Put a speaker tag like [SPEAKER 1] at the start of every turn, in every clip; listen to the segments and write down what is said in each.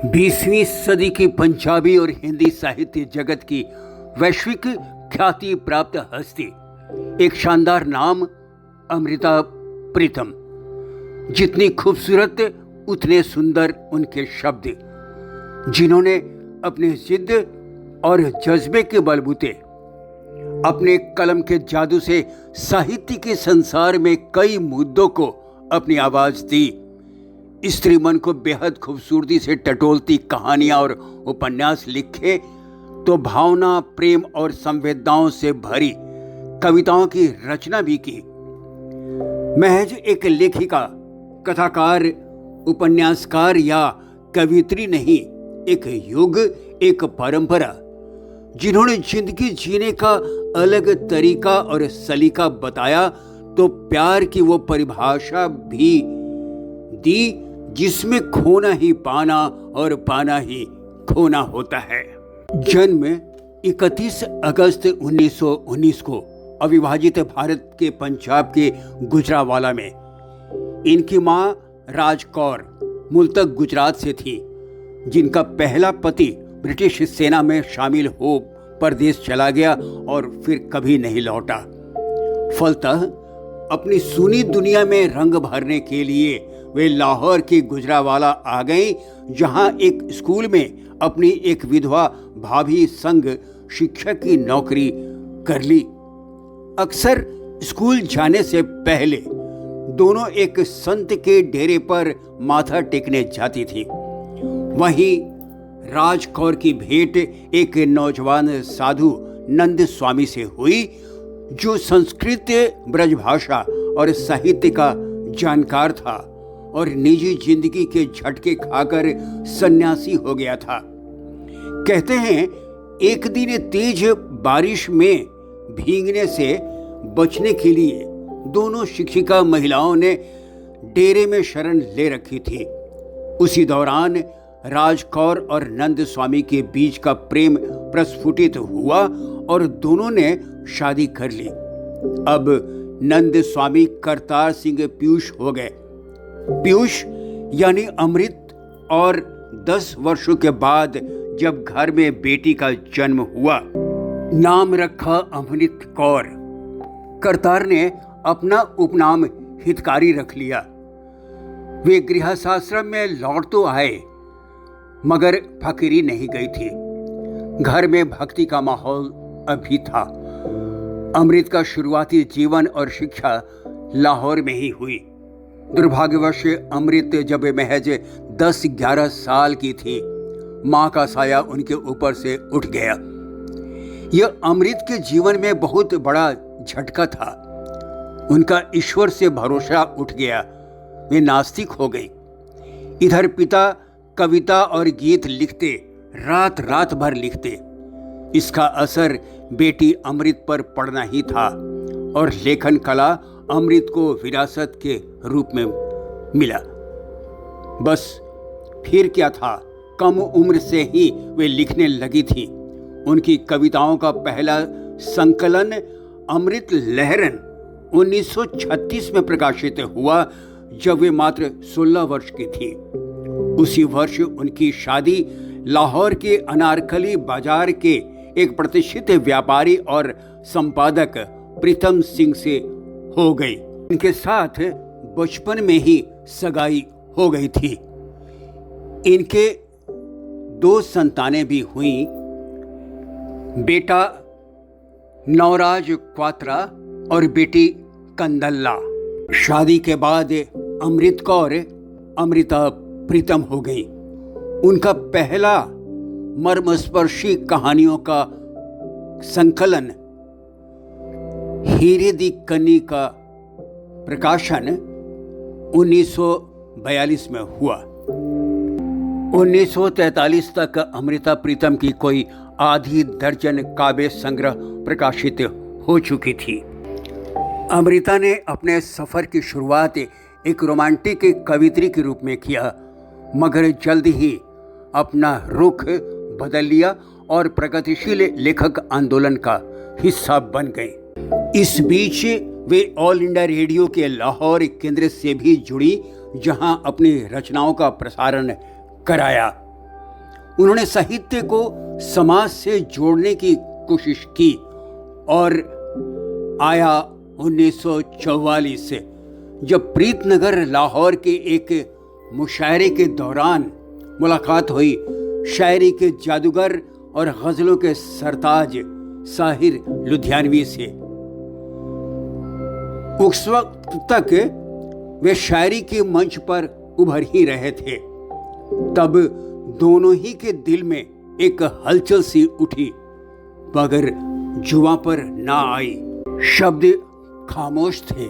[SPEAKER 1] 20वीं सदी की पंजाबी और हिंदी साहित्य जगत की वैश्विक ख्याति प्राप्त हस्ती, एक शानदार नाम अमृता प्रीतम। जितनी खूबसूरत उतने सुंदर उनके शब्द, जिन्होंने अपने जिद और जज्बे के बलबूते अपने कलम के जादू से साहित्य के संसार में कई मुद्दों को अपनी आवाज दी। स्त्री मन को बेहद खूबसूरती से टटोलती कहानियां और उपन्यास लिखे तो भावना, प्रेम और संवेदनाओं से भरी कविताओं की रचना भी की। महज एक लेखिका, कथाकार, उपन्यासकार या कवियत्री नहीं, एक युग, एक परंपरा, जिन्होंने जिंदगी जीने का अलग तरीका और सलीका बताया तो प्यार की वो परिभाषा भी दी जिसमें खोना ही पाना और पाना ही खोना होता है। जन्म 31 अगस्त 1919 को अविभाजित भारत के पंजाब के गुजरावाला में। इनकी मां राज कौर मूलतः गुजरात से थी, जिनका पहला पति ब्रिटिश सेना में शामिल हो परदेश चला गया और फिर कभी नहीं लौटा। फलतः अपनी सूनी दुनिया में रंग भरने के लिए वे लाहौर के गुजरावाला आ गई, जहां एक स्कूल में अपनी एक विधवा भाभी संग शिक्षक की नौकरी कर ली। अक्सर स्कूल जाने से पहले दोनों एक संत के डेरे पर माथा टेकने जाती थी। वहीं राज कौर की भेंट एक नौजवान साधु नंद स्वामी से हुई, जो संस्कृत, ब्रजभाषा और साहित्य का जानकार था और निजी जिंदगी के झटके खाकर सन्यासी हो गया था। कहते हैं एक दिन तेज बारिश में भीगने से बचने के लिए दोनों शिक्षिका महिलाओं ने डेरे में शरण ले रखी थी। उसी दौरान राज कौर और नंद स्वामी के बीच का प्रेम प्रस्फुटित हुआ और दोनों ने शादी कर ली। अब नंद स्वामी करतार सिंह पीयूष हो गए। पीयूष यानी अमृत। और 10 वर्षों के बाद जब घर में बेटी का जन्म हुआ, नाम रखा अमृत कौर। करतार ने अपना उपनाम हितकारी रख लिया। वे गृहस्थाश्रम में लौट तो आए, मगर फकीरी नहीं गई थी। घर में भक्ति का माहौल अभी था। अमृत का शुरुआती जीवन और शिक्षा लाहौर में ही हुई। दुर्भाग्यवश अमृत जब महज 10-11 साल की थी, मां का साया उनके ऊपर से उठ गया। यह अमृत के जीवन में बहुत बड़ा झटका था। उनका ईश्वर से भरोसा उठ गया। वे नास्तिक हो गई। इधर पिता कविता और गीत लिखते, रात रात भर लिखते। इसका असर बेटी अमृत पर पड़ना ही था और लेखन कला अमृत को विरासत के रूप में मिला। बस फिर क्या था, कम उम्र से ही वे लिखने लगी थी। उनकी कविताओं का पहला संकलन अमृत लहरन 1936 में प्रकाशित हुआ, जब वे मात्र 16 वर्ष की थी। उसी वर्ष उनकी शादी लाहौर के अनारकली बाजार के एक प्रतिष्ठित व्यापारी और संपादक प्रीतम सिंह से हो गई। इनके साथ बचपन में ही सगाई हो गई थी। इनके 2 संतानें भी हुईं, बेटा नवराज क्वात्रा और बेटी कंदल्ला। शादी के बाद अमृत कौर अमृता प्रीतम हो गई। उनका पहला मर्मस्पर्शी कहानियों का संकलन हीरे दी कनी का प्रकाशन 1942 में हुआ। 1943 तक अमृता प्रीतम की कोई आधी दर्जन काव्य संग्रह प्रकाशित हो चुकी थी। अमृता ने अपने सफर की शुरुआत एक रोमांटिक कवित्री के रूप में किया, मगर जल्द ही अपना रुख बदल लिया और प्रगतिशील लेखक आंदोलन का हिस्सा बन गई। इस बीच वे ऑल इंडिया रेडियो के लाहौर केंद्र से भी जुड़ी, जहां अपनी रचनाओं का प्रसारण कराया। उन्होंने साहित्य को समाज से जोड़ने की कोशिश की और आया 1944 से, जब प्रीतनगर लाहौर के एक मुशायरे के दौरान मुलाकात हुई शायरी के जादूगर और गज़लों के सरताज साहिर लुधियानवी से। उस वक्त तक वे शायरी के मंच पर उभर ही रहे थे, तब दोनों ही के दिल में एक हलचल सी उठी, मगर जुबां पर ना आई। शब्द खामोश थे,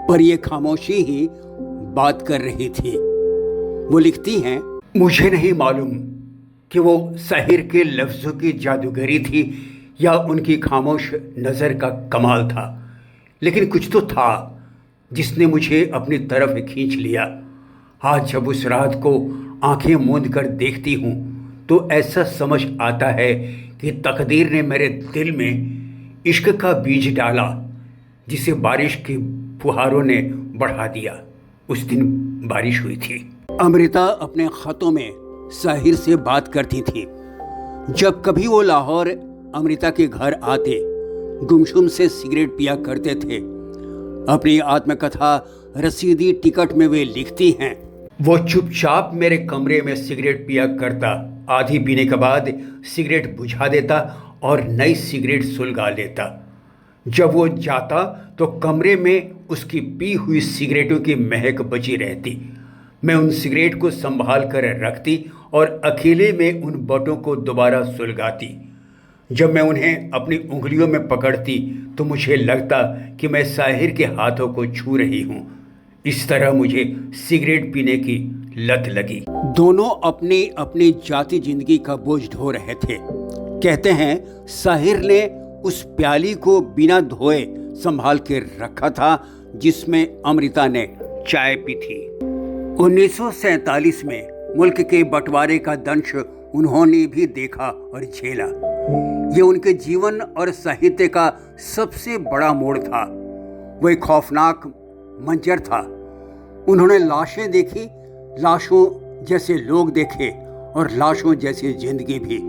[SPEAKER 1] पर ये खामोशी ही बात कर रही थी। वो लिखती हैं, मुझे नहीं मालूम कि वो साहिर के लफ्ज़ों की जादूगरी थी या उनकी खामोश नज़र का कमाल था, लेकिन कुछ तो था जिसने मुझे अपनी तरफ खींच लिया। आज जब उस रात को आंखें मूंद कर देखती हूँ तो ऐसा समझ आता है कि तकदीर ने मेरे दिल में इश्क का बीज डाला, जिसे बारिश की फुहारों ने बढ़ा दिया। उस दिन बारिश हुई थी। अमृता अपने ख़तों में साहिर से बात करती थी। जब कभी वो लाहौर अमृता के घर आते, गुमसुम से सिगरेट पिया करते थे। अपनी आत्मकथा रसीदी टिकट में वे लिखती हैं, वो चुपचाप मेरे कमरे में सिगरेट पिया करता, आधी पीने के बाद सिगरेट बुझा देता और नई सिगरेट सुलगा लेता। जब वो जाता तो कमरे में उसकी पी हुई सिगरेटों की महक बची रहती। मैं उन सिगरेट को संभाल कर रखती और अकेले में उन बटों को दोबारा सुलगाती। जब मैं उन्हें अपनी उंगलियों में पकड़ती तो मुझे लगता कि मैं साहिर के हाथों को छू रही हूँ। इस तरह मुझे सिगरेट पीने की लत लगी। दोनों अपनी अपनी जाति जिंदगी का बोझ ढो रहे थे। कहते हैं साहिर ने उस प्याली को बिना धोए संभाल के रखा था जिसमें अमृता ने चाय पी थी। 1947 में मुल्क के बंटवारे का दंश उन्होंने भी देखा और झेला। ये उनके जीवन और साहित्य का सबसे बड़ा मोड़ था। वह खौफनाक मंजर था। उन्होंने लाशें देखी, लाशों जैसे लोग देखे और लाशों जैसी जिंदगी भी।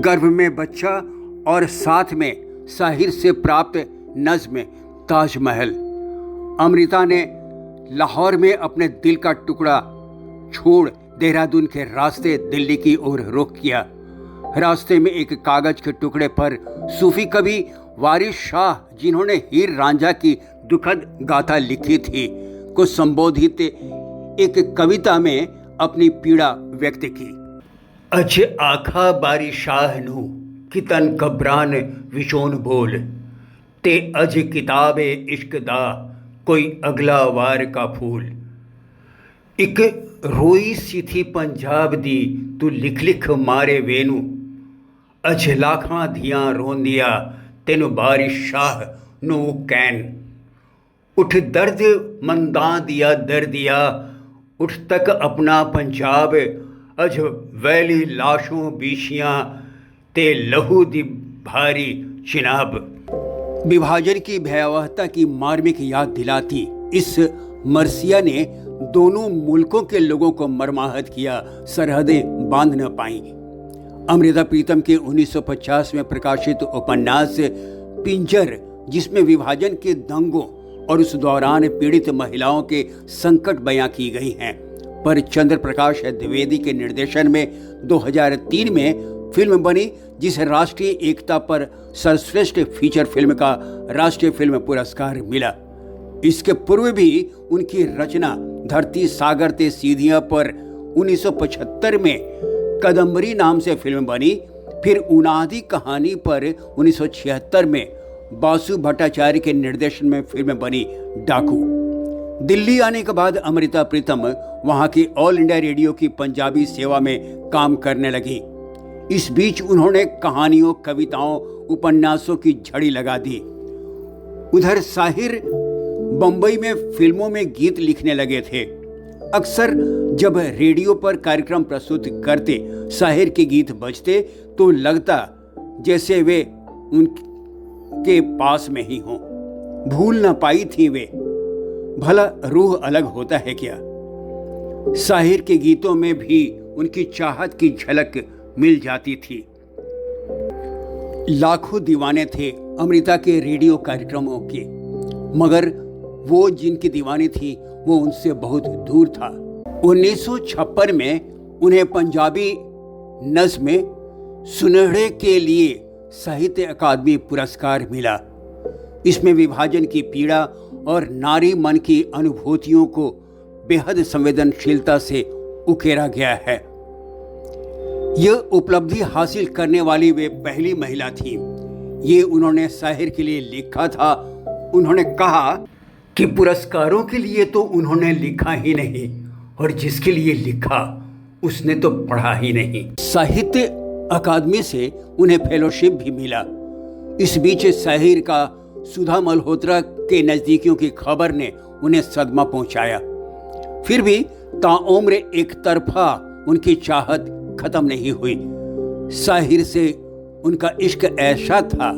[SPEAKER 1] गर्भ में बच्चा और साथ में साहिर से प्राप्त नज़्म ताजमहल। अमृता ने लाहौर में अपने दिल का टुकड़ा छोड़ देहरादून के रास्ते दिल्ली की ओर रुख किया। रास्ते में एक कागज के टुकड़े पर सूफी कवि वारिस शाह, जिन्होंने हीर रांझा की दुखद गाथा लिखी थी, को संबोधित एक कविता में अपनी पीड़ा व्यक्त की। अज आखा बारी शाह नू कितन कब्रान विचोन बोल, ते अज किताबे इश्क दा कोई अगला वार का फूल। एक रोई सी थी पंजाब दी तू लिख लिख मारे वेनू, अज लाखां धियां रोंदिया तेनु बारिश शाह नू कैन। उठ दर्द मंदां दिया दर्दिया, उठ तक अपना पंजाब, अज वैली लाशों बीशियां ते लहू दी भारी चिनाब। विभाजन की भयावहता की मार्मिक याद दिलाती इस मरसिया ने दोनों मुल्कों के लोगों को मर्माहत किया, सरहदें बांध न पाईं। अमृता प्रीतम के 1950 में प्रकाशित उपन्यास पिंजर, जिसमें विभाजन के दंगों और उस दौरान पीड़ित महिलाओं के संकट बयां की गई हैं, पर चंद्र प्रकाश द्विवेदी के निर्देशन में 2003 में फिल्म बनी, जिसे राष्ट्रीय एकता पर सर्वश्रेष्ठ फीचर फिल्म का राष्ट्रीय फिल्म पुरस्कार मिला। इसके पूर्व भी उनकी रचना धरती सागर ते सीधियां पर 1975 में कदम्बरी नाम से फिल्म बनी। फिर उनादी कहानी पर 1976 में बासु भट्टाचार्य के निर्देशन में फिल्म बनी डाकू। दिल्ली आने के बाद अमृता प्रीतम वहां की ऑल इंडिया रेडियो की पंजाबी सेवा में काम करने लगी। इस बीच उन्होंने कहानियों, कविताओं, उपन्यासों की झड़ी लगा दी। उधर साहिर बम्बई में फिल्मों में गीत लिखने लगे थे। अक्सर जब रेडियो पर कार्यक्रम प्रस्तुत करते साहिर के गीत बजते तो लगता जैसे वे उनके पास में ही हों। भूल न पाई थी वे, भला रूह अलग होता है क्या। साहिर के गीतों में भी उनकी चाहत की झलक मिल जाती थी। लाखों दीवाने थे अमृता के रेडियो कार्यक्रमों के, मगर वो जिनकी दीवानी थी वो उनसे बहुत दूर था। 1956 में उन्हें पंजाबी नज़्म में सुनहरे के लिए साहित्य अकादमी पुरस्कार मिला। इसमें विभाजन की पीड़ा और नारी मन की अनुभूतियों को बेहद संवेदनशीलता से उकेरा गया है। यह उपलब्धि हासिल करने वाली वे पहली महिला थीं। ये उन्होंने साहिर के लिए लिखा था। उन्होंने कहा कि पुरस्कारों के लिए तो उन्होंने लिखा ही नहीं, और जिसके लिए लिखा उसने तो पढ़ा ही नहीं। साहित्य अकादमी से उन्हें फेलोशिप भी मिला। इस बीच साहिर का सुधा मल्होत्रा के नज़दीकियों की खबर ने उन्हें सदमा पहुंचाया। फिर भी ताउम्र एक तरफा उनकी चाहत खत्म नहीं हुई। साहिर से उनका इश्क ऐसा था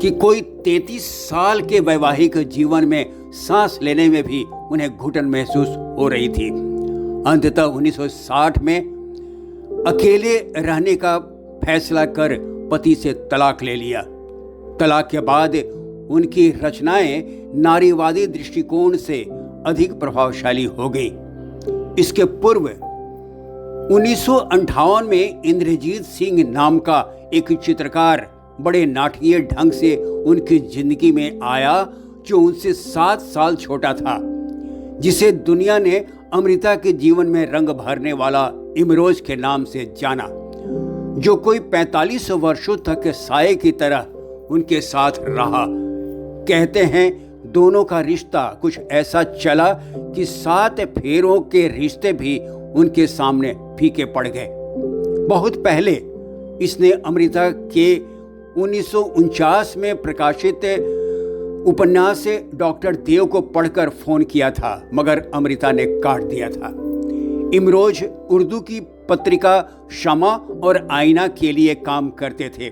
[SPEAKER 1] कि कोई 33 साल के वैवाहिक जीवन में सांस लेने में भी उन्हें घुटन महसूस हो रही थी। अंततः 1960 में अकेले रहने का फैसला कर पति से तलाक ले लिया। तलाक के बाद उनकी रचनाएं नारीवादी दृष्टिकोण से अधिक प्रभावशाली हो गई। इसके पूर्व 1958 में इंद्रजीत सिंह नाम का एक चित्रकार बड़े नाटकीय ढंग से उनकी जिंदगी में आया, जो उनसे 7 साल छोटा था, जिसे दुनिया ने अमृता के जीवन में रंग भरने वाला इमरोज के नाम से जाना, जो कोई 45 वर्षों तक साये की तरह उनके साथ रहा। कहते हैं दोनों का रिश्ता कुछ ऐसा चला कि 7 फेरों के रिश्ते भी उनके सामने फीके पड़ गए। बहुत पहले इसने अमृता के 1949 में प्रकाशित उपन्यास डॉक्टर देव को पढ़कर फोन किया था, मगर अमृता ने काट दिया था। इमरोज उर्दू की पत्रिका शमा और आईना के लिए काम करते थे।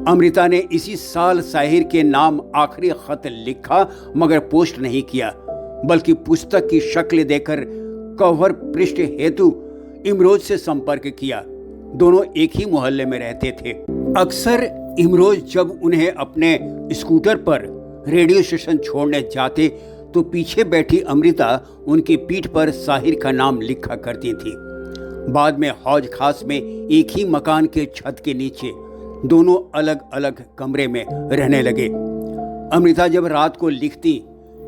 [SPEAKER 1] अमृता ने इसी साल साहिर के नाम आखिरी खत लिखा, मगर पोस्ट नहीं किया, बल्कि पुस्तक की शक्ल देकर कवर पृष्ठ हेतु इमरोज से संपर्क किया। दोनों एक ही मोहल्ले में रहते थे। अक्सर इमरोज जब उन्हें अपने स्कूटर पर रेडियो स्टेशन छोड़ने जाते तो पीछे बैठी अमृता उनकी पीठ पर साहिर का नाम लिखा करती थी। बाद में हौज खास में एक ही मकान के छत के नीचे दोनों अलग अलग कमरे में रहने लगे। अमृता जब रात को लिखती,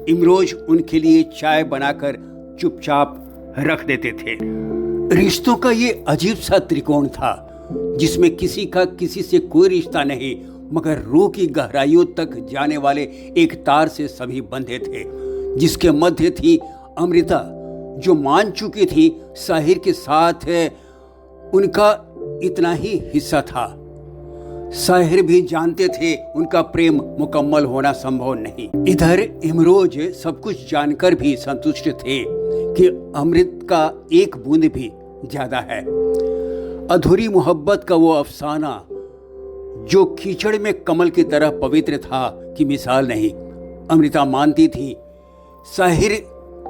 [SPEAKER 1] इमरोज उनके लिए चाय बनाकर चुपचाप रख देते थे। रिश्तों का ये अजीब सा त्रिकोण था, जिसमें किसी का किसी से कोई रिश्ता नहीं, मगर रूह की गहराइयों तक जाने वाले एक तार से सभी बंधे थे, जिसके मध्य थी अमृता, जो मान चुकी थी साहिर के साथ उनका इतना ही हिस्सा था। साहिर भी जानते थे उनका प्रेम मुकम्मल होना संभव नहीं। इधर इमरोज सब कुछ जानकर भी संतुष्ट थे कि अमृत का एक बूंद भी ज्यादा है। अधूरी मोहब्बत का वो अफसाना जो कीचड़ में कमल की तरह पवित्र था कि मिसाल नहीं। अमृता मानती थी साहिर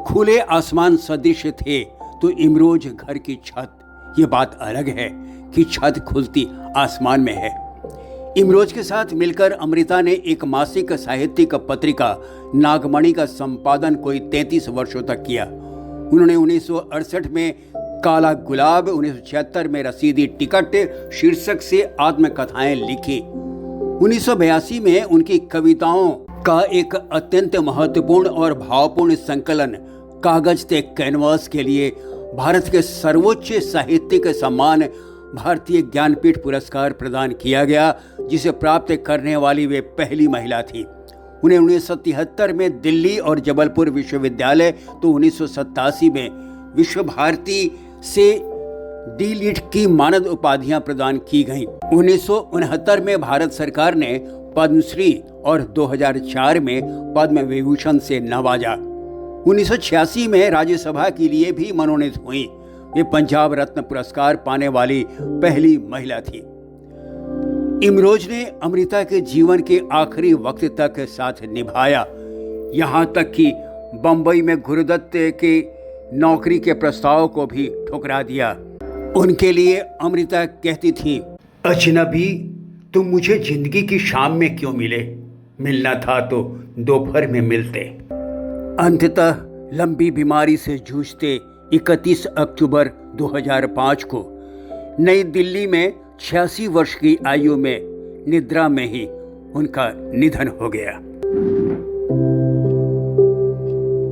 [SPEAKER 1] खुले आसमान सदृश थे तो इमरोज घर की छत। ये बात अलग है कि छत खुलती आसमान में है। इमरोज के साथ मिलकर अमृता ने एक मासिक साहित्यिक पत्रिका नागमणि का संपादन कोई 33 वर्षों तक किया। उन्होंने 1968 में काला गुलाब, 1976 में रसीदी टिकट शीर्षक से आत्मकथाएं लिखी। 1982 में उनकी कविताओं का एक अत्यंत महत्वपूर्ण और भावपूर्ण संकलन कागज ते कैनवास के लिए भारत के सर्वोच्च साहित्यिक सम्मान भारतीय ज्ञानपीठ पुरस्कार प्रदान किया गया, जिसे प्राप्त करने वाली वे पहली महिला थी। उन्हें 1973 में दिल्ली और जबलपुर विश्वविद्यालय तो 1987 में विश्व भारती से डी.लिट की मानद उपाधियां प्रदान की गईं। 1969 में भारत सरकार ने पद्मश्री और 2004 में पद्म विभूषण से नवाजा। 1986 में राज्यसभा के लिए भी मनोनीत हुई। वे पंजाब रत्न पुरस्कार पाने वाली पहली महिला थी। इमरोज ने अमृता के जीवन के आखिरी वक्त तक साथ निभाया, यहाँ तक कि बंबई में गुरुदत्त के नौकरी के प्रस्ताव को भी ठुकरा दिया। उनके लिए अमृता कहती थी, अजनबी तुम मुझे जिंदगी की शाम में क्यों मिले, मिलना था तो दोपहर में मिलते। अंततः लंबी बीमारी से जूझते 31 अक्टूबर 2005 को नई दिल्ली में 86 वर्ष की आयु में निद्रा में ही उनका निधन हो गया।